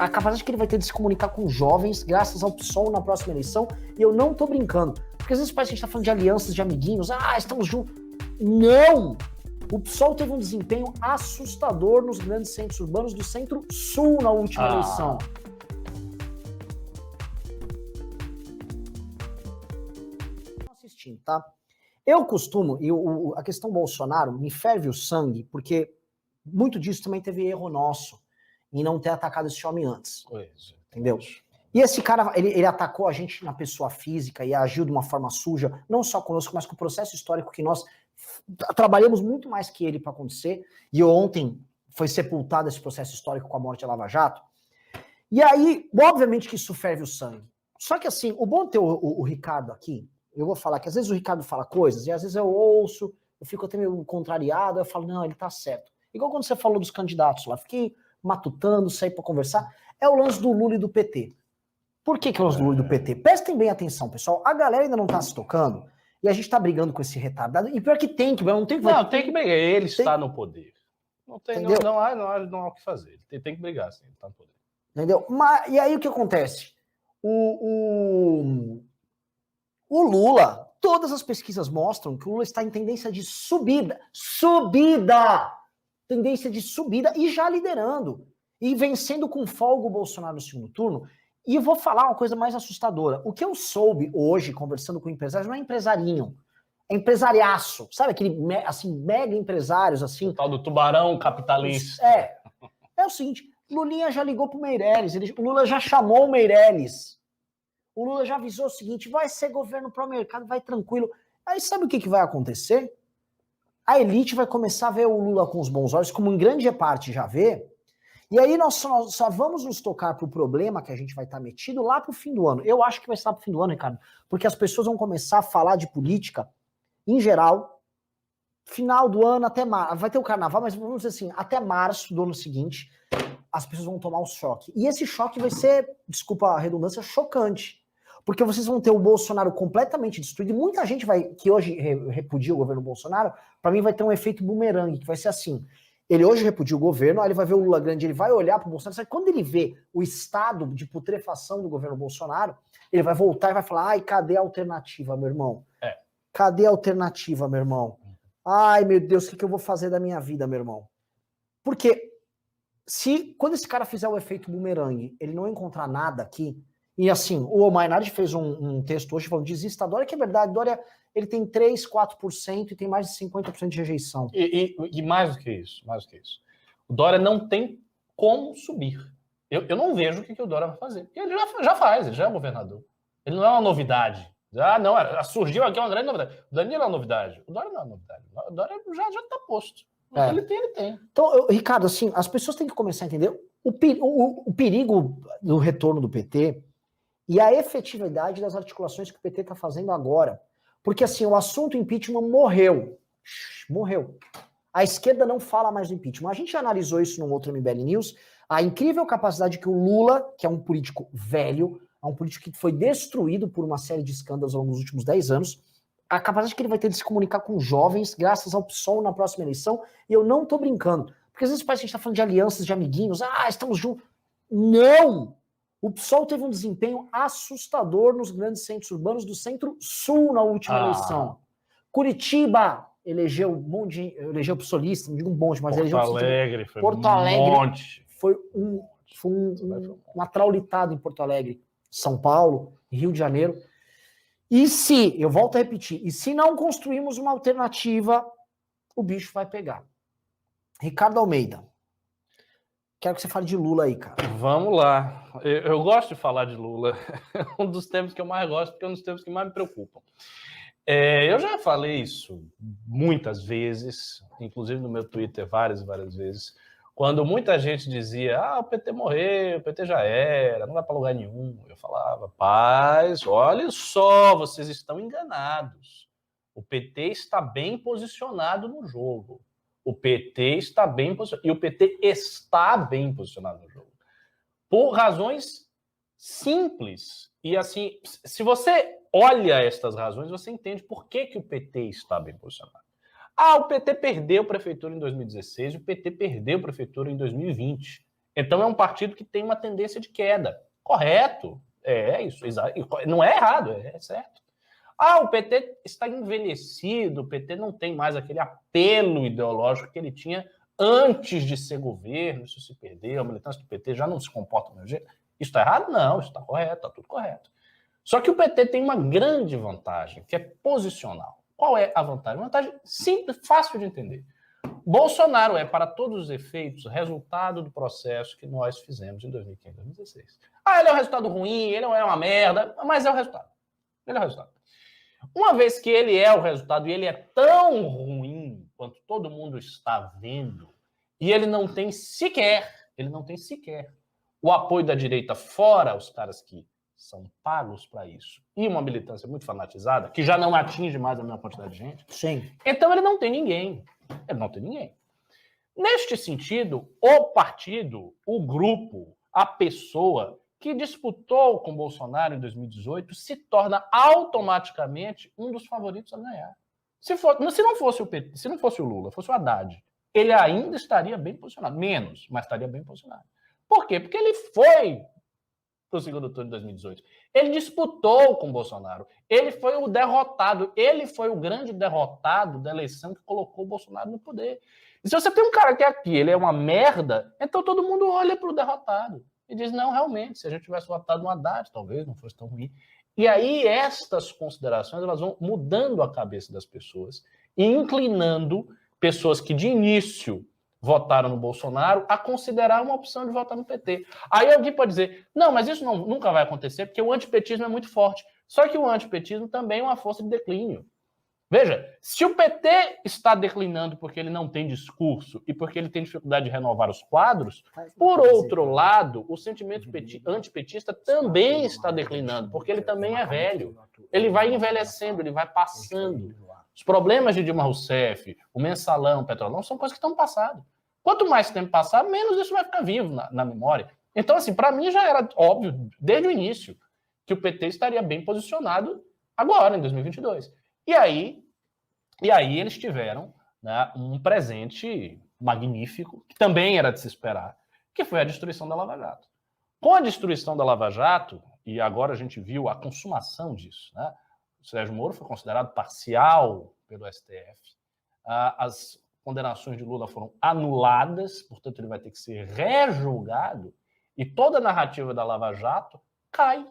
a capacidade que ele vai ter de se comunicar com jovens graças ao PSOL na próxima eleição, e eu não tô brincando. Porque às vezes parece que a gente tá falando de alianças, de amiguinhos, estamos juntos. Não! O PSOL teve um desempenho assustador nos grandes centros urbanos do Centro-Sul na última eleição. Assistindo, tá? Eu costumo, e a questão Bolsonaro me ferve o sangue, porque muito disso também teve erro nosso em não ter atacado esse homem antes. Entendeu? E esse cara, ele atacou a gente na pessoa física e agiu de uma forma suja, não só conosco, mas com o processo histórico que nós trabalhamos muito mais que ele para acontecer. E ontem foi sepultado esse processo histórico com a morte da Lava Jato. E aí, obviamente que isso ferve o sangue. Só que assim, o bom ter o Ricardo aqui, eu vou falar que às vezes o Ricardo fala coisas, e às vezes eu ouço, eu fico até meio contrariado, eu falo, não, ele tá certo. Igual quando você falou dos candidatos lá, fiquei matutando, saí para conversar, é o lance do Lula e do PT. Por que é o lance do Lula e do PT? Prestem bem atenção, pessoal, a galera ainda não tá se tocando, e a gente tá brigando com esse retardado, e pior que tem que, não tem que... Não, tem que brigar, ele está no poder. Não há o que fazer, ele tem que brigar, assim, ele tá no poder. Entendeu? E aí o que acontece? O Lula, todas as pesquisas mostram que o Lula está em tendência de subida, tendência de subida e já liderando, e vencendo com folga o Bolsonaro no segundo turno. E eu vou falar uma coisa mais assustadora. O que eu soube hoje, conversando com empresários, não é empresarinho, é empresariaço, sabe aquele, assim, mega empresários, assim. O tal do tubarão capitalista. É o seguinte, Lulinha já ligou pro Meirelles, o Lula já chamou o Meirelles. O Lula já avisou o seguinte, vai ser governo pró-mercado, vai tranquilo. Aí sabe o que vai acontecer? A elite vai começar a ver o Lula com os bons olhos, como em grande parte já vê, e aí nós só vamos nos tocar pro problema que a gente vai estar metido lá pro fim do ano. Eu acho que vai estar pro fim do ano, Ricardo, porque as pessoas vão começar a falar de política, em geral, final do ano até março, vai ter o carnaval, mas vamos dizer assim, até março do ano seguinte, as pessoas vão tomar um choque. E esse choque vai ser, desculpa a redundância, chocante. Porque vocês vão ter o Bolsonaro completamente destruído, e muita gente que hoje repudia o governo Bolsonaro, para mim vai ter um efeito bumerangue, que vai ser assim, ele hoje repudia o governo, aí ele vai ver o Lula grande, ele vai olhar para o Bolsonaro, sabe? Quando ele vê o estado de putrefação do governo Bolsonaro, ele vai voltar e vai falar, ai, cadê a alternativa, meu irmão? Cadê a alternativa, meu irmão? Ai, meu Deus, o que eu vou fazer da minha vida, meu irmão? Porque quando esse cara fizer o efeito bumerangue, ele não encontrar nada aqui, e assim, o Mainardi fez um texto hoje falando, desista, Dória, que é verdade, Dória, ele tem 3, 4% e tem mais de 50% de rejeição. E mais do que isso, o Dória não tem como subir. Eu não vejo o que o Dória vai fazer. Ele já faz, ele já é governador. Ele não é uma novidade. Surgiu aqui uma grande novidade. O Danilo é uma novidade. O Dória não é uma novidade. O Dória já está posto. Ele tem. Então, Ricardo, assim, as pessoas têm que começar a entender o perigo do retorno do PT e a efetividade das articulações que o PT está fazendo agora. Porque, assim, o assunto impeachment morreu. A esquerda não fala mais do impeachment. A gente já analisou isso num outro MBL News, a incrível capacidade que o Lula, que é um político velho, é um político que foi destruído por uma série de escândalos ao longo dos últimos 10 anos, a capacidade que ele vai ter de se comunicar com jovens graças ao PSOL na próxima eleição, e eu não tô brincando. Porque às vezes parece que a gente tá falando de alianças, de amiguinhos, estamos juntos. Não! O PSOL teve um desempenho assustador nos grandes centros urbanos do Centro-Sul na última eleição. Curitiba elegeu PSOLista, não digo um monte, mas elegeu... Porto Alegre foi uma traulitada em Porto Alegre. São Paulo, Rio de Janeiro. E se, eu volto a repetir, e se não construirmos uma alternativa, o bicho vai pegar. Ricardo Almeida, quero que você fale de Lula aí, cara. Vamos lá. Eu gosto de falar de Lula. É um dos temas que eu mais gosto, porque é um dos temas que mais me preocupam. Eu já falei isso muitas vezes, inclusive no meu Twitter várias e várias vezes, quando muita gente dizia, o PT morreu, o PT já era, não vai para lugar nenhum. Eu falava, paz, olha só, vocês estão enganados. O PT está bem posicionado no jogo. O PT está bem posicionado. E o PT está bem posicionado no jogo. Por razões simples. E assim, se você olha estas razões, você entende por que o PT está bem posicionado. O PT perdeu a prefeitura em 2016, o PT perdeu a prefeitura em 2020. Então é um partido que tem uma tendência de queda. Correto. É isso. Não é errado, é certo. O PT está envelhecido, o PT não tem mais aquele apelo ideológico que ele tinha antes de ser governo, isso se perdeu, a militância do PT já não se comporta do mesmo jeito. Isso está errado? Não, isso está correto, está tudo correto. Só que o PT tem uma grande vantagem, que é posicional. Qual é a vantagem? Uma vantagem simples, fácil de entender. Bolsonaro é, para todos os efeitos, resultado do processo que nós fizemos em 2015, 2016. Ele é um resultado ruim, ele não é uma merda, mas é o resultado. Ele é o resultado. Uma vez que ele é o resultado e ele é tão ruim quanto todo mundo está vendo, e ele não tem sequer o apoio da direita, fora os caras que são pagos para isso, e uma militância muito fanatizada, que já não atinge mais a mesma quantidade de gente. Sim. Então ele não tem ninguém. Ele não tem ninguém. Neste sentido, o partido, o grupo, a pessoa que disputou com Bolsonaro em 2018 se torna automaticamente um dos favoritos a ganhar. Se não fosse o PT, se não fosse o Lula, fosse o Haddad, ele ainda estaria bem posicionado. Menos, mas estaria bem posicionado. Por quê? Porque ele foi para o segundo turno de 2018. Ele disputou com Bolsonaro. Ele foi o derrotado. Ele foi o grande derrotado da eleição que colocou o Bolsonaro no poder. E se você tem um cara que aqui, ele é uma merda, então todo mundo olha para o derrotado e diz, não, realmente, se a gente tivesse votado no Haddad, talvez não fosse tão ruim. E aí estas considerações elas vão mudando a cabeça das pessoas e inclinando pessoas que de início votaram no Bolsonaro a considerar uma opção de votar no PT. Aí alguém pode dizer, não, mas isso nunca vai acontecer porque o antipetismo é muito forte. Só que o antipetismo também é uma força de declínio. Veja, se o PT está declinando porque ele não tem discurso e porque ele tem dificuldade de renovar os quadros, por outro lado, o sentimento antipetista também está declinando, porque ele também é velho. Ele vai envelhecendo, ele vai passando. Os problemas de Dilma Rousseff, o mensalão, o petrolão, são coisas que estão passadas. Quanto mais tempo passar, menos isso vai ficar vivo na memória. Então, assim, para mim já era óbvio, desde o início, que o PT estaria bem posicionado agora, em 2022. E aí eles tiveram, né, um presente magnífico, que também era de se esperar, que foi a destruição da Lava Jato. Com a destruição da Lava Jato, e agora a gente viu a consumação disso, né? O Sérgio Moro foi considerado parcial pelo STF. As condenações de Lula foram anuladas, portanto ele vai ter que ser rejulgado, e toda a narrativa da Lava Jato cai.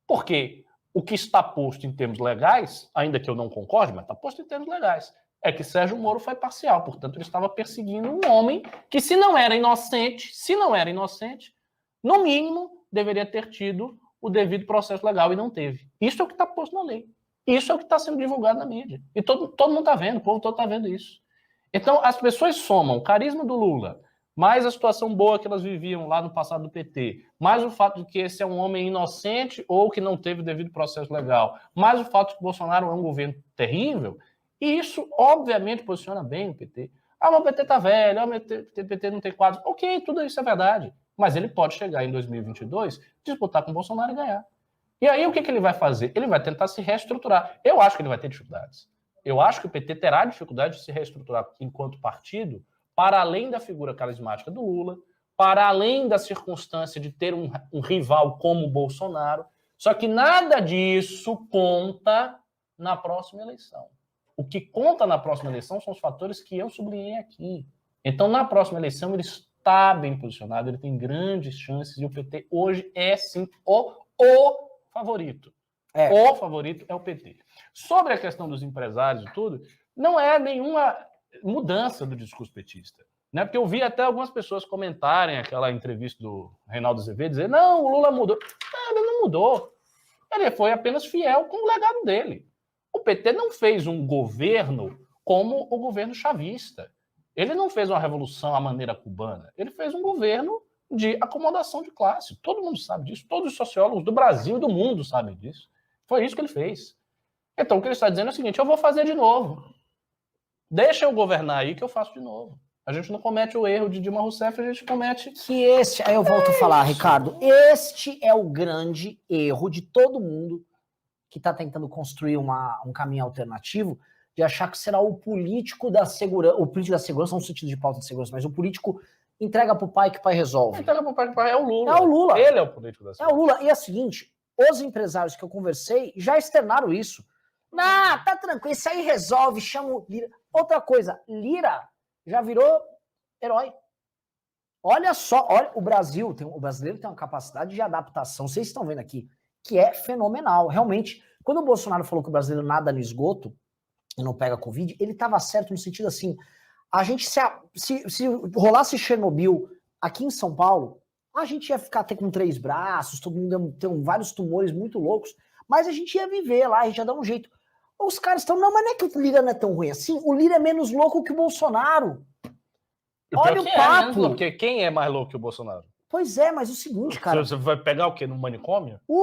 Por quê? O que está posto em termos legais, ainda que eu não concorde, mas está posto em termos legais, é que Sérgio Moro foi parcial. Portanto, ele estava perseguindo um homem que, se não era inocente, no mínimo, deveria ter tido o devido processo legal e não teve. Isso é o que está posto na lei. Isso é o que está sendo divulgado na mídia. E todo mundo está vendo, o povo todo está vendo isso. Então, as pessoas somam o carisma do Lula, mais a situação boa que elas viviam lá no passado do PT, mais o fato de que esse é um homem inocente ou que não teve o devido processo legal, mais o fato de que o Bolsonaro é um governo terrível, e isso, obviamente, posiciona bem o PT. Mas o PT está velho, o PT não tem quadros. Ok, tudo isso é verdade, mas ele pode chegar em 2022, disputar com o Bolsonaro e ganhar. E aí, o que ele vai fazer? Ele vai tentar se reestruturar. Eu acho que ele vai ter dificuldades. Eu acho que o PT terá dificuldade de se reestruturar enquanto partido, para além da figura carismática do Lula, para além da circunstância de ter um rival como o Bolsonaro. Só que nada disso conta na próxima eleição. O que conta na próxima eleição são os fatores que eu sublinhei aqui. Então, na próxima eleição, ele está bem posicionado, ele tem grandes chances, e o PT hoje é, sim, o favorito. O favorito é o PT. Sobre a questão dos empresários e tudo, não é nenhuma mudança do discurso petista. Né? Porque eu vi até algumas pessoas comentarem aquela entrevista do Reinaldo Azevedo, dizer, não, o Lula mudou. Não, ele não mudou. Ele foi apenas fiel com o legado dele. O PT não fez um governo como o governo chavista. Ele não fez uma revolução à maneira cubana. Ele fez um governo de acomodação de classe. Todo mundo sabe disso. Todos os sociólogos do Brasil e do mundo sabem disso. Foi isso que ele fez. Então, o que ele está dizendo é o seguinte, eu vou fazer de novo. Deixa eu governar aí que eu faço de novo. A gente não comete o erro de Dilma Rousseff, a gente comete... Aí eu volto a falar, Ricardo, este é o grande erro de todo mundo que está tentando construir um caminho alternativo, de achar que será o político da segurança, no sentido de pauta de segurança, mas o político entrega pro pai que o pai resolve. Entrega pro pai que o pai é o Lula. É o Lula. Ele é o político da É cidade. o Lula. E é o seguinte, os empresários que eu conversei já externaram isso. Não, tá tranquilo, isso aí resolve, chama o Lira. Outra coisa, Lira já virou herói. Olha só, olha, o brasileiro tem uma capacidade de adaptação, vocês estão vendo aqui, que é fenomenal. Realmente, quando o Bolsonaro falou que o brasileiro nada no esgoto e não pega Covid, ele estava certo no sentido assim, a gente se rolasse Chernobyl aqui em São Paulo, a gente ia ficar até com 3 braços, todo mundo ia ter vários tumores muito loucos, mas a gente ia viver lá, a gente ia dar um jeito. Os caras estão, não, mas não é que o Lira não é tão ruim assim, o Lira é menos louco que o Bolsonaro. Olha o papo. Porque quem é mais louco que o Bolsonaro? Pois é, mas o seguinte, cara. Você vai pegar o quê? No manicômio?